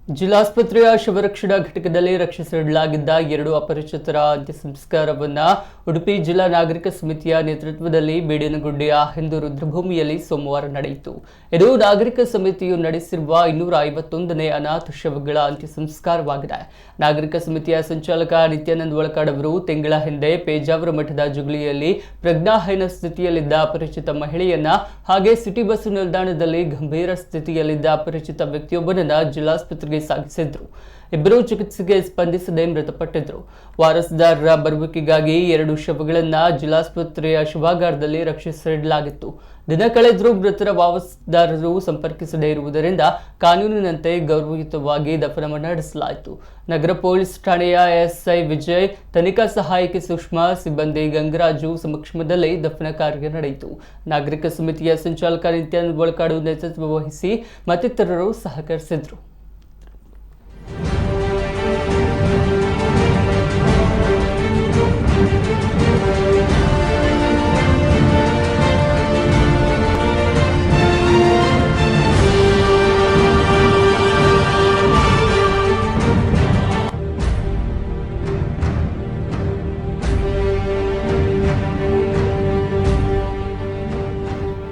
ಜಿಲ್ಲಾಸ್ಪತ್ರೆಯ ಶವರಕ್ಷಣಾ ಘಟಕದಲ್ಲಿ ರಕ್ಷಿಸಿಡಲಾಗಿದ್ದ 2 ಅಪರಿಚಿತರ ಅಂತ್ಯ ಸಂಸ್ಕಾರವನ್ನು ಉಡುಪಿ ಜಿಲ್ಲಾ ನಾಗರಿಕ ಸಮಿತಿಯ ನೇತೃತ್ವದಲ್ಲಿ ಬೇಡನಗುಡ್ಡೆಯ ಹಿಂದೂ ರುದ್ರಭೂಮಿಯಲ್ಲಿ ಸೋಮವಾರ ನಡೆಯಿತು. ಇದು ನಾಗರಿಕ ಸಮಿತಿಯು ನಡೆಸಿರುವ 251ನೇ ಅನಾಥ ಶವಗಳ ಅಂತ್ಯ ಸಂಸ್ಕಾರವಾಗಿದೆ. ನಾಗರಿಕ ಸಮಿತಿಯ ಸಂಚಾಲಕ ನಿತ್ಯಾನಂದ ಒಳಕಾಡ್ ಅವರು ತಿಂಗಳ ಹಿಂದೆ ಪೇಜಾವರ ಮಠದ ಜುಗ್ಲಿಯಲ್ಲಿ ಪ್ರಜ್ಞಾಹೀನ ಸ್ಥಿತಿಯಲ್ಲಿದ್ದ ಅಪರಿಚಿತ ಮಹಿಳೆಯನ್ನ ಹಾಗೆ ಸಿಟಿ ಬಸ್ ನಿಲ್ದಾಣದಲ್ಲಿ ಗಂಭೀರ ಸ್ಥಿತಿಯಲ್ಲಿದ್ದ ಅಪರಿಚಿತ ವ್ಯಕ್ತಿಯೊಬ್ಬನನ್ನ ಜಿಲ್ಲಾಸ್ಪತ್ರೆಗೆ ಸಾಗಿಸಿದ್ರು. ಇಬ್ಬರು ಚಿಕಿತ್ಸೆಗೆ ಸ್ಪಂದಿಸದೆ ಮೃತಪಟ್ಟಿದ್ರು. ವಾರಸುದಾರರ ಬರುವಿಕೆಗಾಗಿ 2 ಶವಗಳನ್ನ ಜಿಲ್ಲಾಸ್ಪತ್ರೆಯ ಶವಾಗಾರದಲ್ಲಿ ರಕ್ಷಿಸಿಡಲಾಗಿತ್ತು. ದಿನ ಕಳೆದರೂ ಮೃತರ ವಾರಸುದಾರರು ಸಂಪರ್ಕಿಸದೇ ಇರುವುದರಿಂದ ಕಾನೂನಿನಂತೆ ಗೌರವಯುತವಾಗಿ ದಫನ ನಡೆಸಲಾಯಿತು. ನಗರ ಪೊಲೀಸ್ ಠಾಣೆಯ ಎಸ್ಐ ವಿಜಯ್, ತನಿಖಾ ಸಹಾಯಕಿ ಸುಷ್ಮಾ, ಸಿಬ್ಬಂದಿ ಗಂಗರಾಜು ಸಮಕ್ಷಮದಲ್ಲಿ ದಫನ ಕಾರ್ಯ ನಡೆಯಿತು. ನಾಗರಿಕ ಸಮಿತಿಯ ಸಂಚಾಲಕ ನಿತ್ಯಾನಂದ ಒಳಕಾಡು ನೇತೃತ್ವ ವಹಿಸಿ ಮತ್ತಿತರರು ಸಹಕರಿಸಿದರು.